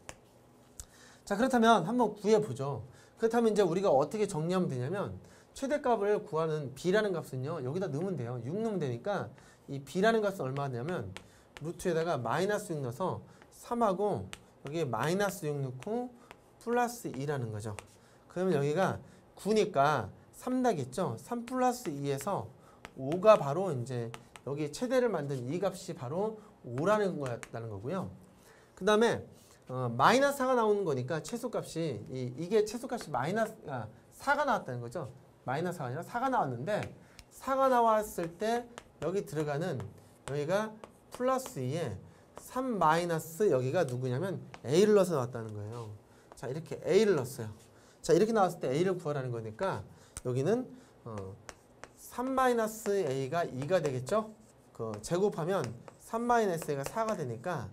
자, 그렇다면 한번 구해보죠. 그렇다면 이제 우리가 어떻게 정리하면 되냐면 최대값을 구하는 b라는 값은요. 여기다 넣으면 돼요. 6 넣으면 되니까 이 b라는 값은 얼마냐면 루트에다가 마이너스 6 넣어서 3하고 여기에 마이너스 6 넣고 플러스 2라는 거죠. 그러면 여기가 9니까 3 나겠죠. 3 플러스 2에서 5가 바로 이제 여기 최대를 만든 이 값이 바로 5라는 거였다는 거고요. 그 다음에 마이너스 4가 나오는 거니까 최소값이 이게 최소값이 마이너스 4가 나왔다는 거죠. 마이너스 4가 아니라 4가 나왔는데 4가 나왔을 때 여기 들어가는 여기가 플러스 2에 3 마이너스 여기가 누구냐면 a를 넣어서 나왔다는 거예요. 자, 이렇게 a를 넣었어요. 자, 이렇게 나왔을 때 a를 구하라는 거니까 여기는 3 마이너스 a가 2가 되겠죠. 제곱하면 3 마이너스 a가 4가 되니까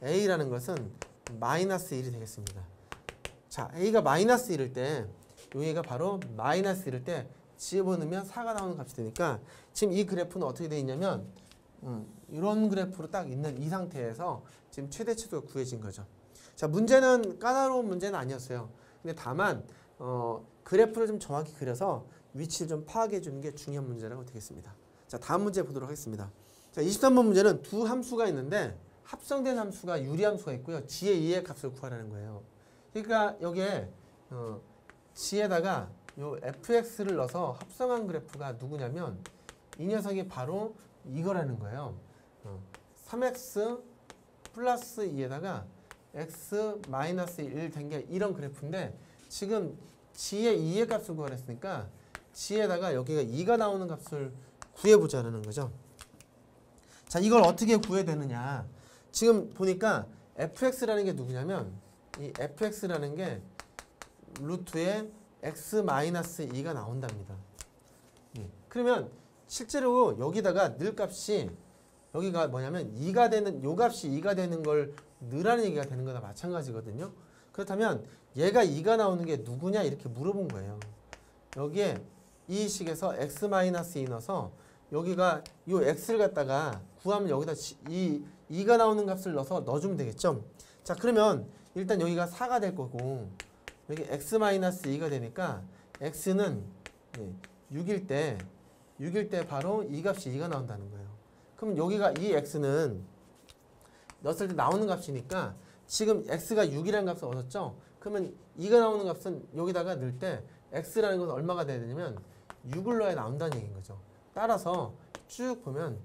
a라는 것은 마이너스 1이 되겠습니다. 자, a가 마이너스 1일 때 여기가 바로 마이너스 1일 때 집어넣으면 4가 나오는 값이 되니까 지금 이 그래프는 어떻게 되어 있냐면 이런 그래프로 딱 있는 이 상태에서 지금 최대 최소가 구해진 거죠. 자, 문제는 까다로운 문제는 아니었어요. 근데 다만 그래프를 좀 정확히 그려서 위치를 좀 파악해 주는 게 중요한 문제라고 되겠습니다. 자, 다음 문제 보도록 하겠습니다. 자, 23번 문제는 두 함수가 있는데 합성된 함수가 유리함수가 있고요. g의 2의 값을 구하라는 거예요. 그러니까 여기에 g에다가 요 fx를 넣어서 합성한 그래프가 누구냐면 이 녀석이 바로 이거라는 거예요. 3x 플러스 2에다가 x 마이너스 1 된 게 이런 그래프인데 지금 g의 2의 값을 구하랬으니까 g에다가 여기가 2가 나오는 값을 구해보자는 거죠. 자, 이걸 어떻게 구해야 되느냐. 지금 보니까 fx라는 게 누구냐면 이 fx라는 게 루트에 x 마이너스 2가 나온답니다. 그러면 실제로 여기다가 늘 값이 여기가 뭐냐면 2가 되는 요 값이 2가 되는 걸 넣으라는 얘기가 되는 거나 마찬가지거든요. 그렇다면 얘가 2가 나오는 게 누구냐 이렇게 물어본 거예요. 여기에 이 식에서 x 마이너스 2 넣어서 여기가 요 x를 갖다가 구하면 여기다 2가 나오는 값을 넣어서 넣어주면 되겠죠. 자, 그러면 일단 여기가 4가 될 거고 여기 x 마이너스 2가 되니까 x는 6일 때 바로 이 값이 2가 나온다는 거예요. 그럼 여기가 이 x는 넣었을 때 나오는 값이니까 지금 x가 6이라는 값을 얻었죠. 그러면 2가 나오는 값은 여기다가 넣을 때 x라는 것은 얼마가 돼야 되냐면 6을 넣어야 나온다는 얘기인 거죠. 따라서 쭉 보면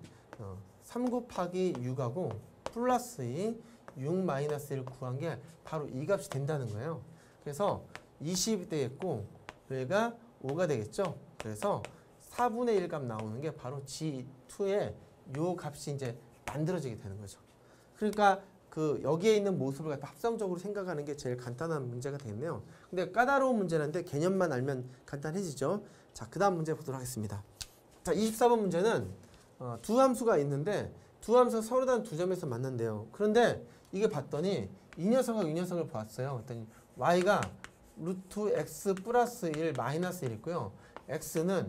3 곱하기 6하고 플러스 6 마이너스 1 구한 게 바로 이 값이 된다는 거예요. 그래서 20이 되겠고 여기가 5가 되겠죠. 그래서 4분의 1 값 나오는 게 바로 G2의 요 값이 이제 만들어지게 되는 거죠. 그러니까 여기에 있는 모습을 갖다 합성적으로 생각하는 게 제일 간단한 문제가 되겠네요. 근데 까다로운 문제인데 개념만 알면 간단해지죠. 자, 그 다음 문제 보도록 하겠습니다. 자, 24번 문제는 두 함수가 있는데 두 함수가 서로 다른 두 점에서 만난대요. 그런데 이게 봤더니 이 녀석하고 이 녀석을 봤어요. 그랬더니 y가 루트 x 플러스 1 마이너스 1 있고요. x는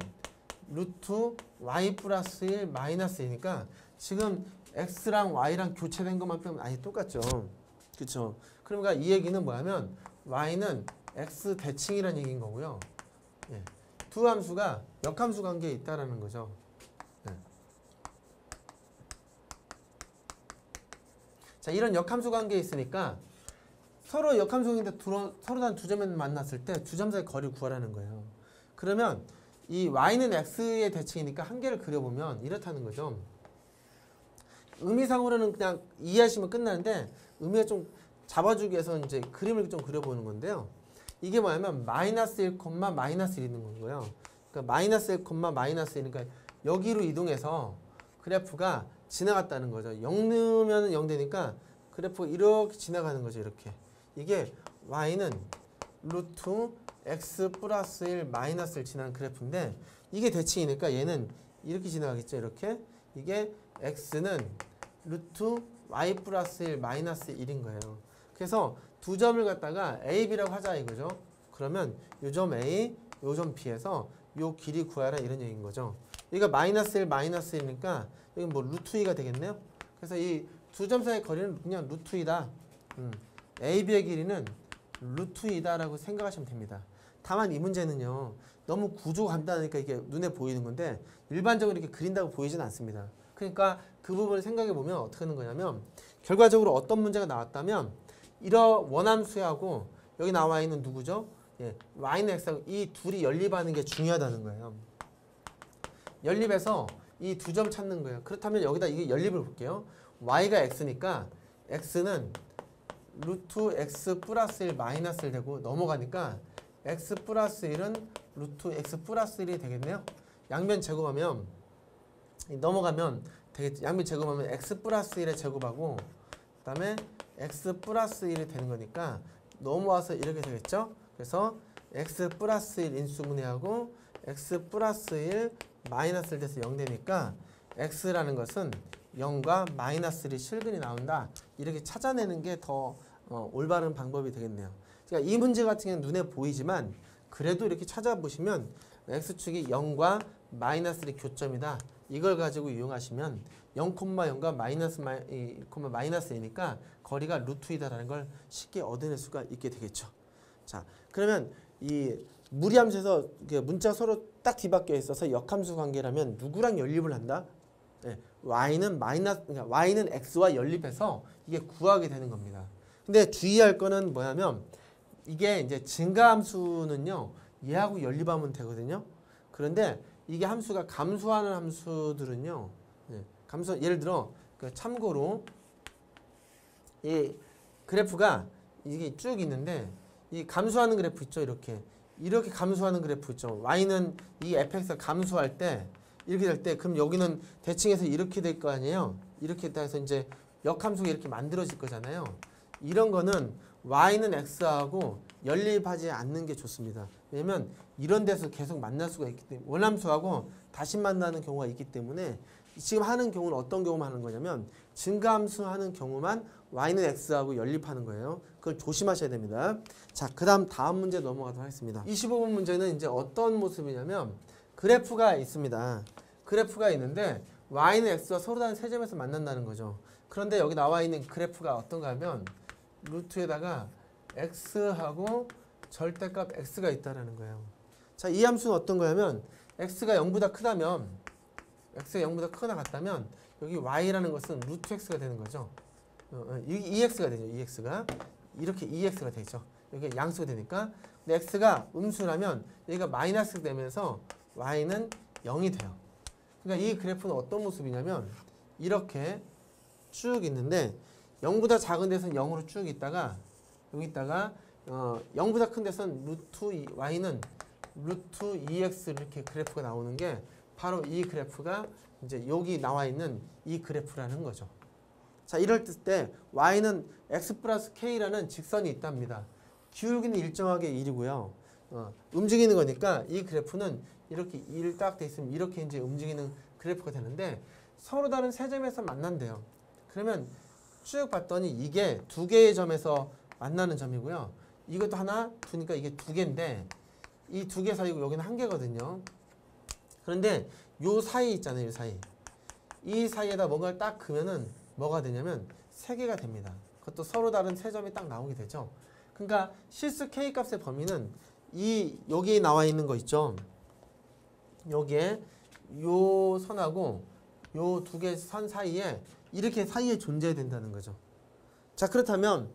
루트 y 플러스 1 마이너스 2니까 지금 x랑 y랑 교체된 것만 빼면 아예 똑같죠. 그쵸? 그러니까 이 얘기는 뭐냐면 y는 x 대칭이라는 얘기인 거고요. 예. 두 함수가 역함수 관계에 있다라는 거죠. 예. 자, 이런 역함수 관계에 있으니까 서로 역함수 관계인데 서로 단 두 점에 만났을 때 두 점 사이 거리를 구하라는 거예요. 그러면 이 y는 x의 대칭이니까 한 개를 그려보면 이렇다는 거죠. 의미상으로는 그냥 이해하시면 끝나는데 의미가 좀 잡아주기 위해서 이제 그림을 좀 그려보는 건데요. 이게 뭐냐면 마이너스 1, 마이너스 1 있는 거고요. 그러니까 마이너스 1, 마이너스 1이니까 여기로 이동해서 그래프가 지나갔다는 거죠. 0 넣으면 0 되니까 그래프가 이렇게 지나가는 거죠. 이렇게. 이게 y는 루트 x 플러스 1 마이너스 1 지나는 그래프인데 이게 대칭이니까 얘는 이렇게 지나가겠죠. 이렇게. 이게 x는 루트 y 플러스 1 마이너스 1인 거예요. 그래서 두 점을 갖다가 a, b라고 하자 이거죠. 그러면 요 점 a, 요 점 b에서 요 길이 구하라 이런 얘기인 거죠. 여기가 마이너스 1, 마이너스 1이니까 여기 뭐 루트 2가 되겠네요. 그래서 이 두 점 사이의 거리는 그냥 루트 2다. a, b의 길이는 루트 2다라고 생각하시면 됩니다. 다만 이 문제는요. 너무 구조가 간단하니까 이게 눈에 보이는 건데 일반적으로 이렇게 그린다고 보이진 않습니다. 그러니까 그 부분을 생각해 보면 어떻게 하는 거냐면 결과적으로 어떤 문제가 나왔다면 이런 원함수하고 여기 나와 있는 누구죠? 예, y는 x하고 이 둘이 연립하는 게 중요하다는 거예요. 연립해서 이 두 점 찾는 거예요. 그렇다면 여기다 이게 연립을 볼게요. y가 x니까 x는 루트 x 플러스 1 마이너스 1 되고 넘어가니까 x 플러스 1은 루트 x 플러스 1이 되겠네요. 양변 제곱하면 넘어가면 되겠죠. 양변 제곱하면 x 플러스 1의 제곱하고 그 다음에 x 플러스 1이 되는 거니까 넘어와서 이렇게 되겠죠. 그래서 x 플러스 1 인수분해하고 x 플러스 1 마이너스 1 돼서 0 되니까 x라는 것은 0과 마이너스 1이 실근이 나온다. 이렇게 찾아내는 게 더 올바른 방법이 되겠네요. 그러니까 이 문제 같은 경우는 눈에 보이지만 그래도 이렇게 찾아보시면 x축이 0과 마이너스 1이 교점이다. 이걸 가지고 이용하시면 0,0과 마이너스 1이니까 거리가 루트 2다라는 걸 쉽게 얻어낼 수가 있게 되겠죠. 자, 그러면 이 무리함수에서 문자가 서로 딱 뒤바뀌어 있어서 역함수 관계라면 누구랑 연립을 한다? 네, 그러니까 y는 x와 연립해서 이게 구하게 되는 겁니다. 근데 주의할 거는 뭐냐면 이게 이제 증가함수는요 얘하고 연립하면 되거든요. 그런데 이게 함수가 감소하는 함수들은요, 네, 예를 들어 참고로 이 그래프가 이게 쭉 있는데 이 감소하는 그래프 있죠. 이렇게 감소하는 그래프 있죠. y는 이 fx가 감소할 때 이렇게 될 때 그럼 여기는 대칭해서 이렇게 될 거 아니에요. 이렇게 해서 이제 역함수가 이렇게 만들어질 거잖아요. 이런 거는 y는 x하고 연립하지 않는 게 좋습니다. 왜냐면 이런 데서 계속 만날 수가 있기 때문에 원함수하고 다시 만나는 경우가 있기 때문에 지금 하는 경우는 어떤 경우만 하는 거냐면 증가함수 하는 경우만 y는 x하고 연립하는 거예요. 그걸 조심하셔야 됩니다. 자, 다음 문제 넘어가도록 하겠습니다. 25번 문제는 이제 어떤 모습이냐면 그래프가 있습니다. 그래프가 있는데 y는 x와 서로 다른 세 점에서 만난다는 거죠. 그런데 여기 나와 있는 그래프가 어떤가 하면 루트에다가 x하고 절대값 x가 있다라는 거예요. 자, 이 함수는 어떤 거냐면 x가 0보다 크다면 x가 0보다 크거나 같다면 여기 y라는 것은 루트 x가 되는 거죠. ex가 되죠. ex가 이렇게 ex가 되죠. 여기 양수가 되니까. 근데 x가 음수라면 여기가 마이너스가 되면서 y는 0이 돼요. 그러니까 이 그래프는 어떤 모습이냐면 이렇게 쭉 있는데 0보다 작은 데서는 0으로 쭉 있다가 여기다가 0보다 큰 데서는 y는 루트 2x 이렇게 그래프가 나오는 게 바로 이 그래프가 이제 여기 나와 있는 이 그래프라는 거죠. 자, 이럴 때 y는 x 플러스 k라는 직선이 있답니다. 기울기는 일정하게 1이고요. 움직이는 거니까 이 그래프는 이렇게 1 딱 돼 있으면 이렇게 이제 움직이는 그래프가 되는데 서로 다른 세 점에서 만난대요. 그러면 쭉 봤더니 이게 두 개의 점에서 만나는 점이고요. 이것도 하나, 두니까 이게 두 개인데 이 두 개 사이고 여기는 한 개거든요. 그런데 요 사이 있잖아요. 요 사이. 이 사이에다 뭔가를 딱 그으면은 뭐가 되냐면 3개가 됩니다. 그것도 서로 다른 세 점이 딱 나오게 되죠. 그러니까 실수 K 값의 범위는 여기에 나와 있는 거 있죠. 여기에 요 선하고 요 2개 선 사이에 이렇게 사이에 존재해야 된다는 거죠. 자, 그렇다면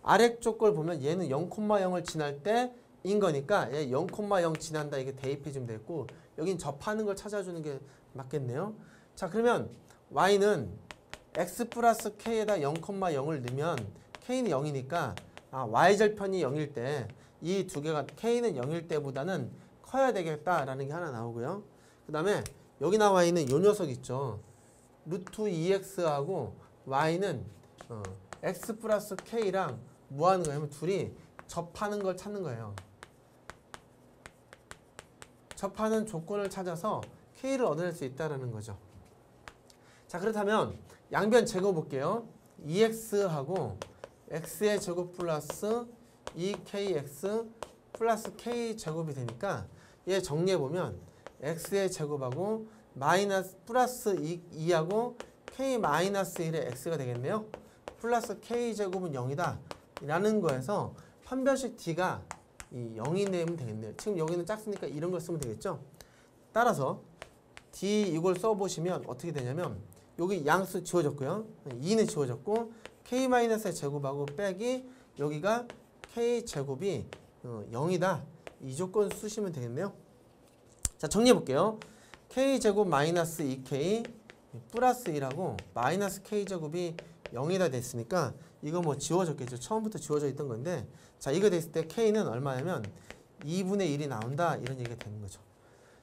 아래쪽 걸 보면 얘는 0,0을 지날 때인 거니까 얘 0,0 지난다 이게 대입해 주면 되겠고, 여긴 접하는 걸 찾아주는 게 맞겠네요. 자, 그러면 y는 x 플러스 k에다 0,0을 넣으면 k는 0이니까 y절편이 0일 때 이 두 개가 k는 0일 때보다는 커야 되겠다라는 게 하나 나오고요. 그 다음에 여기 나와 있는 요 녀석 있죠. 루트 2x하고 y는 x 플러스 k랑 뭐 하는 거냐면 둘이 접하는 걸 찾는 거예요. 접하는 조건을 찾아서 k를 얻어낼 수 있다는 거죠. 자, 그렇다면 양변 제곱 볼게요. 2x하고 x의 제곱 플러스 2kx 플러스 k 제곱이 되니까 얘 정리해보면 x의 제곱하고 마이너스 플러스 2하고 k 마이너스 1의 x가 되겠네요. 플러스 k 제곱은 0이다 라는 거에서 판별식 d가 0이 되면 되겠네요. 지금 여기는 작으니까 이런 걸 쓰면 되겠죠. 따라서 d 이걸 써보시면 어떻게 되냐면 여기 양수 지워졌고요. 2는 지워졌고 k-의 제곱하고 빼기 여기가 k제곱이 0이다. 이 조건 쓰시면 되겠네요. 자, 정리해볼게요. k제곱 마이너스 2k 플러스 1하고 마이너스 k제곱이 0이다 됐으니까 이거 뭐 지워졌겠죠. 처음부터 지워져 있던 건데, 자, 이거 됐을 때 k는 얼마냐면 2분의 1이 나온다 이런 얘기가 되는 거죠.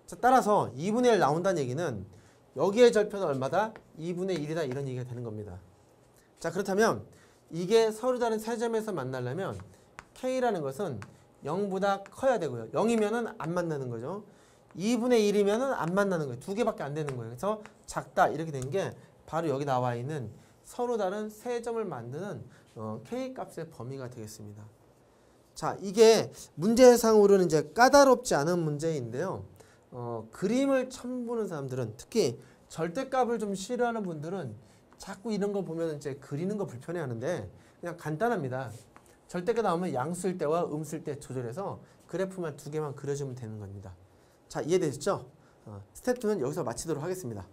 자, 따라서 2분의 1 나온다는 얘기는 여기의 절편은 얼마다? 2분의 1이다 이런 얘기가 되는 겁니다. 자, 그렇다면 이게 서로 다른 세 점에서 만나려면 k라는 것은 0보다 커야 되고요. 0이면은 안 만나는 거죠. 2분의 1이면은 안 만나는 거예요. 2개밖에 안 되는 거예요. 그래서 작다 이렇게 된 게 바로 여기 나와 있는 서로 다른 세 점을 만드는 k 값의 범위가 되겠습니다. 자, 이게 문제상으로는 이제 까다롭지 않은 문제인데요. 그림을 처음 보는 사람들은, 특히 절대값을 좀 싫어하는 분들은 자꾸 이런 거 보면 이제 그리는 거 불편해하는데 그냥 간단합니다. 절대값 나오면 양 쓸 때와 쓸 때 조절해서 그래프만 2개만 그려주면 되는 겁니다. 자, 이해되셨죠? 스텝 2는 여기서 마치도록 하겠습니다.